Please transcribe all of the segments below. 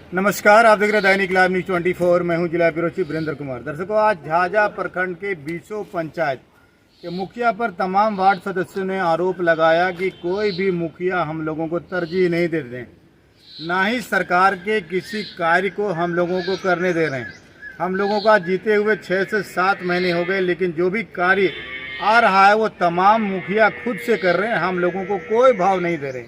नमस्कार, आप देख रहे हैं दैनिक लाइव न्यूज 24। मैं हूं जिला ब्यूरो चीफ वीरेंद्र कुमार। दर्शकों, आज झाझा प्रखंड के बीसों पंचायत के मुखिया पर तमाम वार्ड सदस्यों ने आरोप लगाया कि कोई भी मुखिया हम लोगों को तरजीह नहीं दे रहे, ना ही सरकार के किसी कार्य को हम लोगों को करने दे रहे हैं। हम लोगों का जीते हुए 6 से 7 महीने हो गए, लेकिन जो भी कार्य आ रहा है वो तमाम मुखिया खुद से कर रहे हैं, हम लोगों को कोई भाव नहीं दे रहे।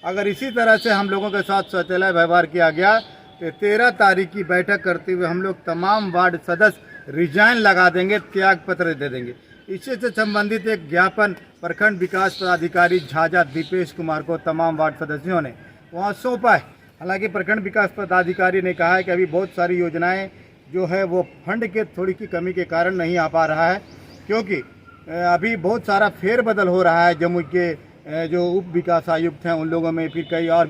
अगर इसी तरह से हम लोगों के साथ शौचालय व्यवहार किया गया तो 13 तारीख की बैठक करते हुए हम लोग तमाम वार्ड सदस्य रिजाइन लगा देंगे, त्याग पत्र दे देंगे। इससे संबंधित एक ज्ञापन प्रखंड विकास पदाधिकारी झाझा दीपेश कुमार को तमाम वार्ड सदस्यों ने वहाँ सौंपा है। हालांकि प्रखंड विकास पदाधिकारी ने कहा है कि अभी बहुत सारी योजनाएं जो है वो फंड के थोड़ी की कमी के कारण नहीं आ पा रहा है, क्योंकि अभी बहुत सारा फेरबदल हो रहा है। जमुई के जो उप विकास आयुक्त हैं उन लोगों में फिर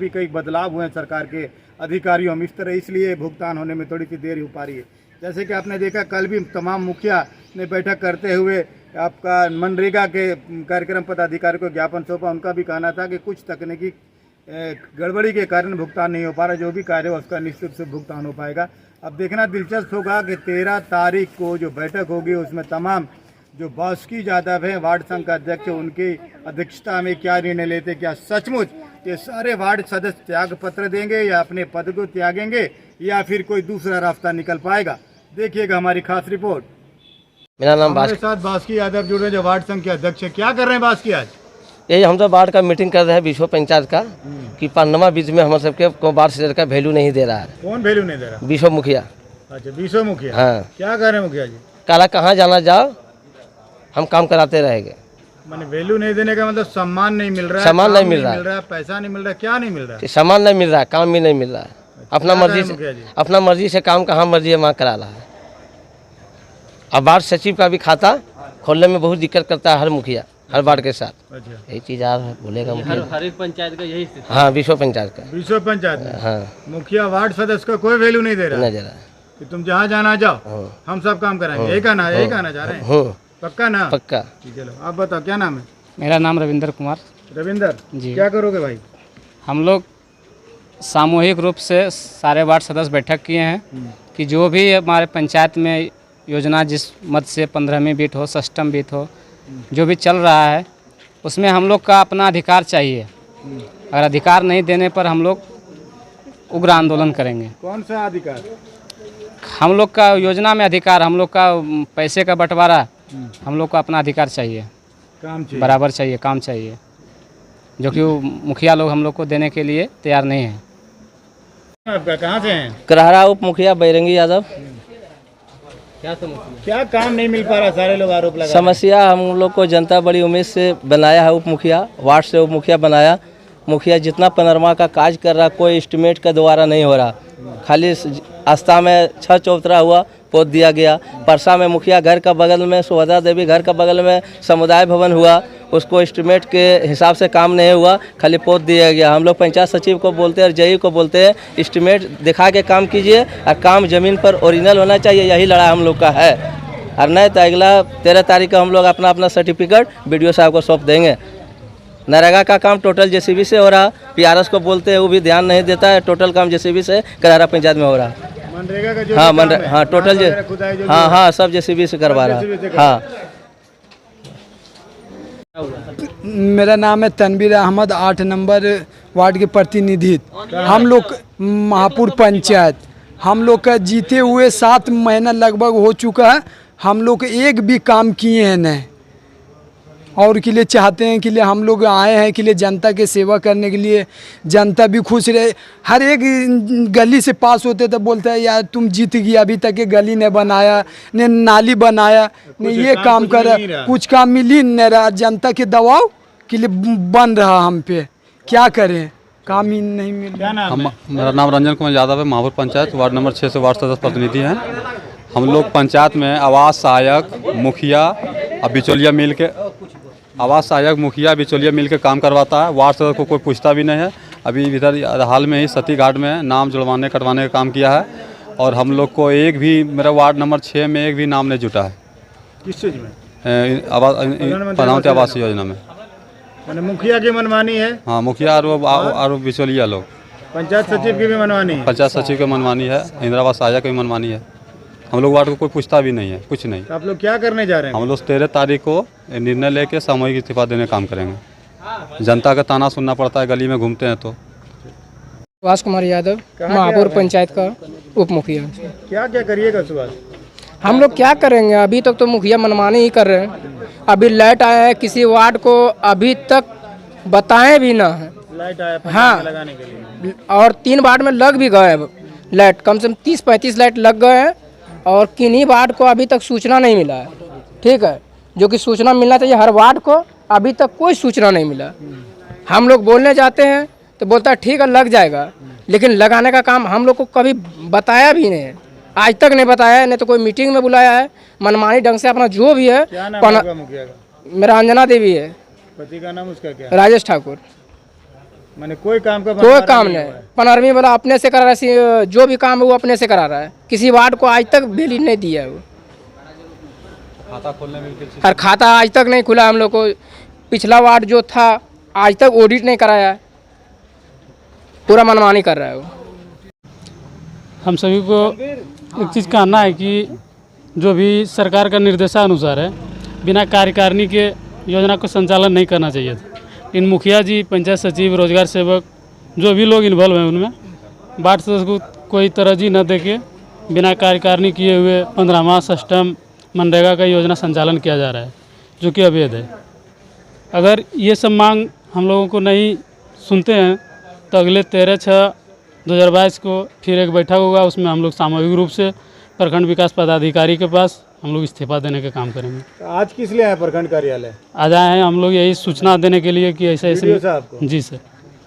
कई बदलाव हुए हैं सरकार के अधिकारियों में, इस तरह इसलिए भुगतान होने में थोड़ी सी देरी हो पा रही है। जैसे कि आपने देखा, कल भी तमाम मुखिया ने बैठक करते हुए आपका मनरेगा के कार्यक्रम पदाधिकारी को ज्ञापन सौंपा। उनका भी कहना था कि कुछ तकनीकी गड़बड़ी के कारण भुगतान नहीं हो पा रहा, जो भी कार्य है उसका निश्चित से भुगतान हो पाएगा। अब देखना दिलचस्प होगा कि 13 तारीख को जो बैठक होगी उसमें तमाम जो बासुकी यादव हैं वार्ड संघ का अध्यक्ष, उनकी अध्यक्षता में क्या निर्णय लेते, क्या सचमुच ये सारे वार्ड सदस्य त्याग पत्र देंगे या अपने पद को त्यागेंगे या फिर कोई दूसरा रास्ता निकल पाएगा। देखिएगा हमारी खास रिपोर्ट। मेरा नाम हमारे साथ बासुकी यादव जुड़ रहे हैं, जो वार्ड संघ के अध्यक्ष है। क्या कर रहे हैं बासुकी आज? यही हम तो वार्ड का मीटिंग कर रहे हैं विश्व पंचायत का कि 5वां बीच में हम सबके को वार्ड सदस्य का वैल्यू नहीं दे रहा है। कौन वैल्यू नहीं दे रहा? विश्व मुखिया। अच्छा, विश्व मुखिया। हाँ, क्या कर रहे हैं मुखिया जी? काला कहाँ जाना जाओ, हम काम कराते रहेंगे। मैंने वैल्यू नहीं देने का मतलब सम्मान नहीं मिल रहा है, सम्मान नहीं मिल रहा है, पैसा नहीं मिल रहा है, क्या नहीं मिल रहा है? सम्मान नहीं मिल रहा है, काम भी नहीं मिल रहा है। अपना मर्जी से काम कहाँ मर्जी है वहाँ करा रहा है। अब वार्ड सचिव का भी खाता खोलने में बहुत दिक्कत करता है हर मुखिया, हर वार्ड के साथ। अच्छा, यही चीज आ रहा है, बोलेगा मुखिया। हर एक पंचायत का यही स्थिति। हाँ, विश्व पंचायत का। विश्व पंचायत में हाँ, मुखिया वार्ड सदस्य का कोई वैल्यू नहीं दे रहा है कि तुम जहाँ जाना जाओ, हम सब काम कराएंगे। यही कहना चाह रहे हैं? पक्का ना? पक्का। चलो आप बताओ, क्या नाम है? मेरा नाम रविंदर कुमार। रविंदर जी, क्या करोगे भाई? हम लोग सामूहिक रूप से सारे वार्ड सदस्य बैठक किए हैं कि जो भी हमारे पंचायत में योजना जिस मद से 15वीं बीट हो, सष्टम बीट हो, जो भी चल रहा है उसमें हम लोग का अपना अधिकार चाहिए। अगर अधिकार नहीं देने पर हम लोग उग्र आंदोलन करेंगे। कौन सा अधिकार? हम लोग का योजना में अधिकार, हम लोग का पैसे का बंटवारा, हम लोग को अपना अधिकार चाहिए, काम चाहिए, बराबर चाहिए, काम चाहिए, जो कि मुखिया लोग हम लोग को देने के लिए तैयार नहीं है। आपका कहाँ से हैं? करहरा उप मुखिया बैरंगी यादव। क्या काम नहीं मिल पा रहा? सारे लोग आरोप लगा। समस्या हम लोग को जनता बड़ी उम्मीद से बनाया है उप मुखिया, वार्ड से उप मुखिया बनाया। मुखिया जितना पनरमा का काज कर रहा, कोई एस्टिमेट का द्वारा नहीं हो रहा। खाली आस्था में 6 चौतरा हुआ, पोत दिया गया। परसा में मुखिया घर का बगल में, सुभद्रा देवी घर का बगल में समुदाय भवन हुआ, उसको एस्टिमेट के हिसाब से काम नहीं हुआ, खाली पोत दिया गया। हम लोग पंचायत सचिव को बोलते हैं और जेई को बोलते हैं एस्टिमेट दिखा के काम कीजिए और काम जमीन पर ओरिजिनल होना चाहिए। यही लड़ाई हम लोग का है। और नहीं तो अगला 13 तारीख को हम लोग अपना सर्टिफिकेट BDO साहब को सौंप देंगे। नरेगा का काम टोटल JCB से हो रहा, PRS को बोलते हैं वो भी ध्यान नहीं देता है। टोटल काम JCB से करहरा पंचायत में हो रहा। मनरेगा का जो हाँ, टोटल हाँ सब JCB से करवा रहा। हाँ, मेरा नाम है तनवीर अहमद, 8 नंबर वार्ड के प्रतिनिधि। हम लोग महापुर पंचायत, हम लोग का जीते हुए 7 महीना लगभग हो चुका है। हम लोग एक भी काम किए हैं नहीं, और के लिए चाहते हैं कि लिए हम लोग आए हैं कि लिए जनता के सेवा करने के लिए, जनता भी खुश रहे। हर एक गली से पास होते तो बोलते हैं यार तुम जीत गया, अभी तक ये गली ने बनाया, ने नाली बनाया, ने ये काम कर, कुछ काम मिल ही नहीं रहा। जनता के दबाव के लिए बन रहा हम पे, क्या करें, काम ही नहीं मिल रहा। मेरा नाम रंजन कुमार यादव है, महापुर पंचायत वार्ड नंबर 6 से वार्ड सदस्य प्रतिनिधि हैं। हम लोग पंचायत में आवास सहायक, मुखिया और बिचौलिया मिल के, आवास सहायक, मुखिया, बिचौलिया मिल के काम करवाता है। वार्ड सदस्य को कोई पूछता भी नहीं है। अभी इधर हाल में ही सती घाट में नाम जुड़वाने कटवाने का काम किया है, और हम लोग को एक भी, मेरा वार्ड नंबर 6 में एक भी नाम नहीं जुटा है। किस चीज़ में? प्रधानमंत्री आवास योजना में। मुखिया की मनमानी है। हाँ, मुखिया और बिचौलिया लोग। पंचायत सचिव की भी मनमानी है। पंचायत सचिव की मनमानी है, इंदिरा आवास सहायक की भी मनमानी है। हम लोग वार्ड को कोई पूछता भी नहीं है, कुछ नहीं। तो आप लोग क्या करने जा रहे हैं? हम लोग 13 तारीख को निर्णय लेके सामूहिक इस्तीफा देने का काम करेंगे। जनता का ताना सुनना पड़ता है, गली में घूमते हैं तो। सुभाष कुमार यादव, महापुर पंचायत का उप मुखिया। क्या क्या करिएगा सुभाष? हम लोग क्या करेंगे? अभी तक तो मुखिया मनमानी ही कर रहे हैं। अभी लाइट आया है, किसी वार्ड को अभी तक बताए भी ना है। लाइट आया हाँ, लगाने के लिए, और 3 वार्ड में लग भी गए हैं लाइट, कम से कम 30-35 लाइट लग गए हैं, और किन्हीं वार्ड को अभी तक सूचना नहीं मिला है। ठीक है, जो कि सूचना मिलना चाहिए हर वार्ड को, अभी तक कोई सूचना नहीं मिला। हम लोग बोलने जाते हैं तो बोलता है ठीक है लग जाएगा, लेकिन लगाने का काम हम लोग को कभी बताया भी नहीं है, आज तक नहीं बताया है। नहीं तो कोई मीटिंग में बुलाया है, मनमानी ढंग से अपना जो भी है। क्या नाम है आपका मुखिया का? मेरा अंजना देवी है। पति का नाम उसका क्या? राजेश ठाकुर। मैंने कोई काम का कोई काम नहीं, 15वीं वाला अपने से करा रहा है, जो भी काम है वो अपने से करा रहा है। किसी वार्ड को आज तक बिल नहीं दिया है वो। खाता खोलने में और खाता आज तक नहीं खुला हम लोग को। पिछला वार्ड जो था आज तक ऑडिट नहीं कराया है, पूरा मनमानी कर रहा है वो। हम सभी को एक चीज़ कहना है कि जो भी सरकार का निर्देशानुसार है, बिना कार्यकारिणी के योजना को संचालन नहीं करना चाहिए था। इन मुखिया जी, पंचायत सचिव, रोजगार सेवक, जो भी लोग इन्वॉल्व हैं उनमें वार्ड सदस्य को कोई तरजीह न देके बिना कार्यकारिणी किए हुए 15वां सिस्टम मनरेगा का योजना संचालन किया जा रहा है, जो कि अवैध है। अगर ये सब मांग हम लोगों को नहीं सुनते हैं तो अगले 13/6/2022 को फिर एक बैठक होगा, उसमें हम लोग सामूहिक रूप से प्रखंड विकास पदाधिकारी के पास हम लोग इस्तीफा देने का काम करेंगे। तो आज किस लिए आए प्रखंड कार्यालय? आज आए हैं हम लोग यही सूचना देने के लिए कि ऐसे वीडियो ऐसे। साहब को? जी सर,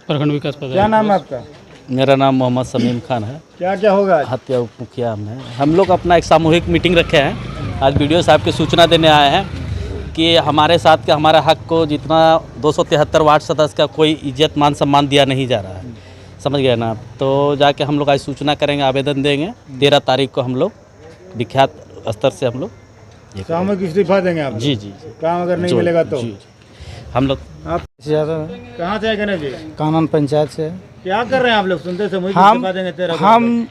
प्रखंड विकास क्या पदाधिकारी। नाम है आपका? मेरा नाम मोहम्मद समीम खान है। क्या क्या होगा आज? हत्या उप मुखिया में हम लोग अपना एक सामूहिक मीटिंग रखे हैं। आज वीडियो साहब की सूचना देने आए हैं कि हमारे साथ के हमारे हक को जितना 273 वार्ड सदस्य का कोई इज्जत मान सम्मान दिया नहीं जा रहा है, समझ गए ना। तो जाके हम लोग आज सूचना करेंगे, आवेदन देंगे। 13 तारीख को हम लोग विख्यात स्तर से हम लोग सामूहिक इस्तीफा देंगे आप? जी जी जी काम अगर नहीं जी, मिलेगा तो? जी, हम लोग आप कहाँ से आए गणेश जी? कानन पंचायत से। क्या कर रहे हैं आप लोग? सुनते सामूहिक हम इस्तीफा देंगे 13 को। हम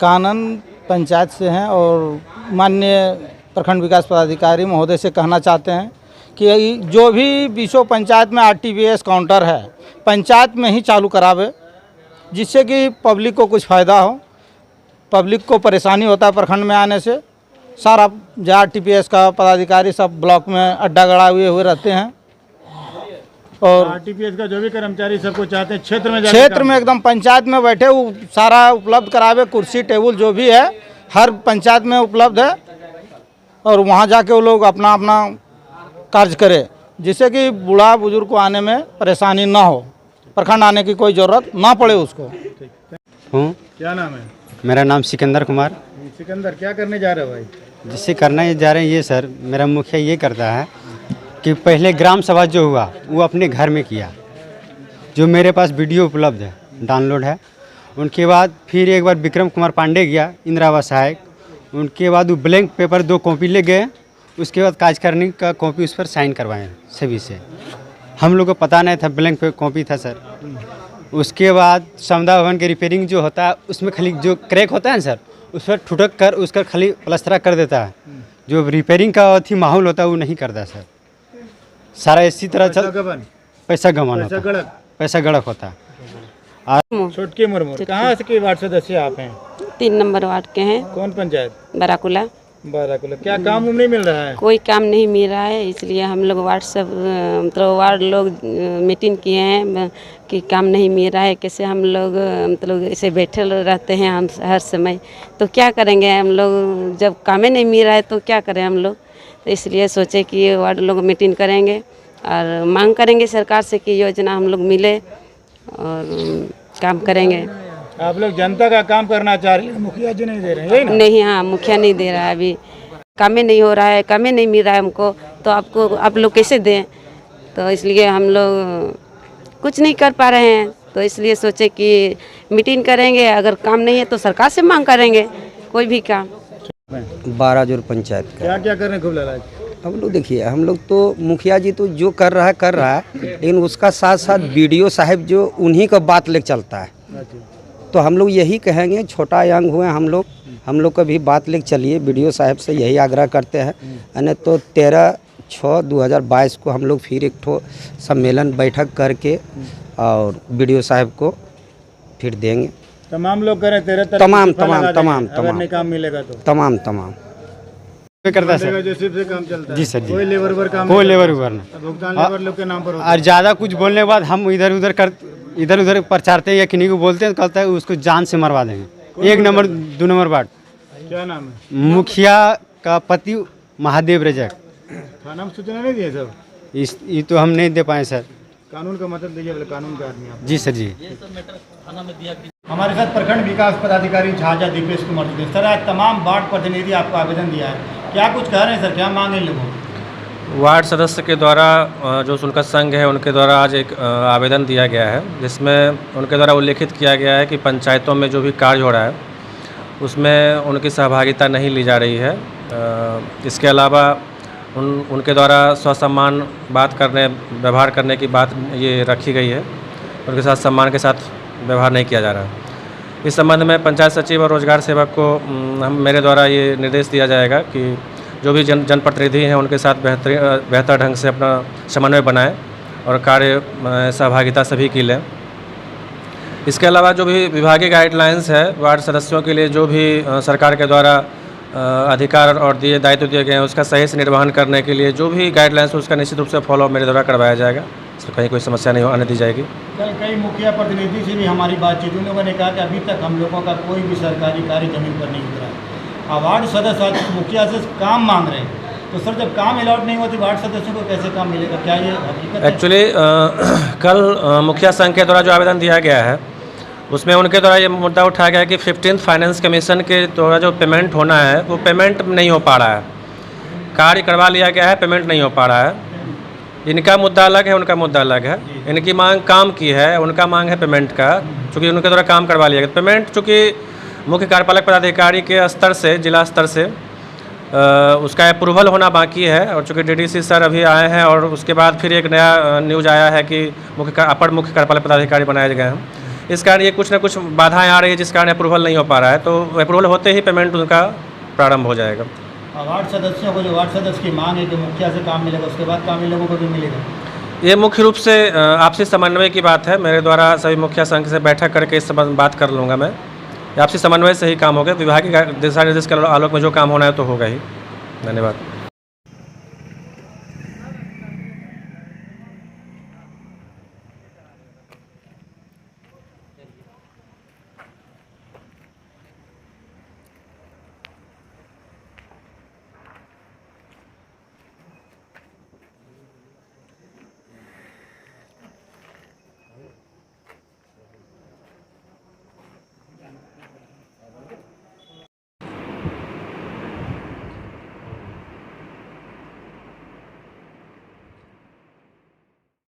कानन पंचायत से हैं और माननीय प्रखंड विकास पदाधिकारी महोदय से कहना चाहते हैं कि जो भी बीसों पंचायत में RTPS काउंटर है, पंचायत में ही चालू करावे, जिससे कि पब्लिक को कुछ फ़ायदा हो। पब्लिक को परेशानी होता है प्रखंड में आने से। सारा जो RTPS का पदाधिकारी सब ब्लॉक में अड्डा गड़ा हुए रहते हैं, और RTPS का जो भी कर्मचारी सबको चाहते हैं क्षेत्र में क्षेत्र में एकदम पंचायत में बैठे वो सारा उपलब्ध करावे। कुर्सी टेबल जो भी है हर पंचायत में उपलब्ध है, और वहाँ जाके वो लोग अपना अपना कार्य करें, जिससे कि बूढ़ा बुजुर्ग को आने में परेशानी ना हो, प्रखंड आने की कोई ज़रूरत ना पड़े उसको। हूँ। क्या नाम है? मेरा नाम सिकंदर कुमार। सिकंदर, क्या करने जा रहे हो भाई? जिससे करना ये जा रहे हैं ये सर, मेरा मुखिया ये करता है कि पहले ग्राम सभा जो हुआ वो अपने घर में किया, जो मेरे पास वीडियो उपलब्ध है, डाउनलोड है। उनके बाद फिर एक बार विक्रम कुमार पांडे गया, इंदिरा आवास सहायक। उनके बाद वो ब्लैंक पेपर 2 कॉपी ले गए, उसके बाद काज करने का कॉपी उस पर साइन करवाएं सभी से। हम लोग को पता नहीं था ब्लैंक पे कॉपी था सर। उसके बाद समदा भवन के रिपेयरिंग जो होता है उसमें खाली जो क्रैक होता है ना सर, उस पर ठुटक कर उसका खाली प्लस्तरा कर देता है। जो रिपेयरिंग का अथी माहौल होता है वो नहीं करता सर। सारा इसी तरह पैसा गंवाना, पैसा गड़क होता है। छोटकी मुर्मू, कहाँ से के वार्ड सदस्य आप हैं? 3 नंबर वार्ड के हैं। कौन पंचायत? बराकुला। बाराकुला। क्या काम नहीं मिल रहा है? कोई काम नहीं मिल रहा है, इसलिए हम लोग मतलब वार्ड लोग मीटिंग किए हैं कि काम नहीं मिल रहा है। कैसे हम लोग मतलब ऐसे बैठे रहते हैं हम हर समय, तो क्या करेंगे हम लोग जब काम नहीं मिल रहा है तो क्या करें हम लोग। तो इसलिए सोचे कि वार्ड लोग मीटिंग करेंगे और मांग करेंगे सरकार से कि योजना हम लोग मिले और काम करेंगे। आप लोग जनता का काम करना चाह रहे हैं, मुखिया जी नहीं दे रहे हैं, यही ना? नहीं, हाँ, मुखिया नहीं दे रहा है, अभी कामें नहीं हो रहा है, कामें नहीं मिल रहा है हमको, तो आपको आप लोग कैसे दें। तो इसलिए हम लोग कुछ नहीं कर पा रहे हैं, तो इसलिए सोचे कि मीटिंग करेंगे, अगर काम नहीं है तो सरकार से मांग करेंगे कोई भी काम। 12 जोर पंचायत का। क्या क्या कर रहे हैं खूब लड़ाई? हम लोग देखिए, हम लोग तो मुखिया जी तो जो कर रहा है, लेकिन उसका साथ साथ बीडीओ साहब जो उन्हीं का बात लेके चलता है। तो हम लोग यही कहेंगे, छोटा यंग हुए हम लोग का भी बात लेके चलिए, बीडीओ साहब से यही आग्रह करते हैं। यानी तो 13/6/2022 को हम लोग फिर एक ठो सम्मेलन बैठक करके और बीडीओ साहब को फिर देंगे। तमाम लोग करें 13 तमाम अगर नहीं काम मिलेगा तो तमाम करता है सर। जो सिर्फ से काम चलता है जी सर जी। कोई लेबर वर्क काम कोई नहीं लेबर करता। उबर ना। भुगतान लेबर लोग के नाम पर होता और ज़्यादा कुछ बोलने के बाद हम इधर उधर प्रचारते हैं या किन्हीं को बोलते हैं तो कहता है उसको जान से मरवा देंगे। 1 नंबर 2 नंबर वार्ड है। क्या नाम है? मुखिया का पति महादेव रजक। थाना में सूचना नहीं दिए सब? ये तो हम नहीं दे पाए सर। कानून का मतलब दीजिए, कानून का आदमी आप। जी सर जी। हमारे साथ प्रखंड विकास पदाधिकारी झाझा दीपेश कुमार जी। सर, आज तमाम वार्ड प्रतिनिधि आपको आवेदन दिया है, क्या कुछ कह रहे हैं सर, क्या मांगे लोगों को? वार्ड सदस्य के द्वारा जो उनका संघ है उनके द्वारा आज एक आवेदन दिया गया है, जिसमें उनके द्वारा उल्लेखित किया गया है कि पंचायतों में जो भी कार्य हो रहा है उसमें उनकी सहभागिता नहीं ली जा रही है। इसके अलावा उनके द्वारा स्वसम्मान व्यवहार करने की बात ये रखी गई है, उनके साथ सम्मान के साथ व्यवहार नहीं किया जा रहा है। इस संबंध में पंचायत सचिव और रोजगार सेवक को मेरे द्वारा ये निर्देश दिया जाएगा कि जो भी जनप्रतिनिधि हैं उनके साथ बेहतर ढंग से अपना समन्वय बनाएं और कार्य सहभागिता सभी की लें। इसके अलावा जो भी विभागीय गाइडलाइंस है वार्ड सदस्यों के लिए, जो भी सरकार के द्वारा अधिकार और दायित्व दिए गए हैं उसका सही से निर्वहन करने के लिए जो भी गाइडलाइंस है उसका निश्चित रूप से फॉलो मेरे द्वारा करवाया जाएगा। इसमें कहीं कोई समस्या नहीं आने दी जाएगी। कल कई मुखिया प्रतिनिधि से भी हमारी बातचीत, उन लोगों ने कहा कि अभी तक हम लोगों का कोई भी सरकारी कार्य जमीन पर नहीं उतरा। वार्ड सदस्य आज मुखिया से काम मांग रहे हैं, तो सर जब काम अलॉट नहीं होती वार्ड सदस्यों को कैसे काम मिलेगा? क्या ये हकीकत है? एक्चुअली कल मुखिया संघ के द्वारा जो आवेदन दिया गया है उसमें उनके द्वारा ये मुद्दा उठाया गया कि 15th फाइनेंस कमीशन के द्वारा जो पेमेंट होना है वो पेमेंट नहीं हो पा रहा है। कार्य करवा लिया गया है, पेमेंट नहीं हो पा रहा है। इनका मुद्दा अलग है, उनका मुद्दा अलग है। इनकी मांग काम की है, उनका मांग है पेमेंट का, चूँकि उनके द्वारा काम करवा लिया गया। पेमेंट चूँकि मुख्य कार्यपालक पदाधिकारी के स्तर से, जिला स्तर से उसका अप्रूवल होना बाकी है, और चूँकि डीडीसी सर अभी आए हैं और उसके बाद फिर एक नया न्यूज़ आया है कि अपर मुख्य कार्यपालक पदाधिकारी बनाए गए हैं। इस कारण ये कुछ न कुछ बाधाएं आ रही है जिस कारण अप्रूवल नहीं हो पा रहा है। तो अप्रूवल होते ही पेमेंट उनका प्रारंभ हो जाएगा। वार्ड सदस्यों को, जो वार्ड सदस्य की मांग है कि मुखिया से काम मिलेगा, उसके बाद काम इन लोगों को भी मिलेगा। ये मुख्य रूप से आपसी समन्वय की बात है। मेरे द्वारा सभी मुखिया संघ से बैठक करके इस संबंध में बात कर लूँगा मैं। आपसी समन्वय से ही काम होगा। विभागीय दिशा निर्देश के आलोक में जो काम होना है तो होगा ही। धन्यवाद।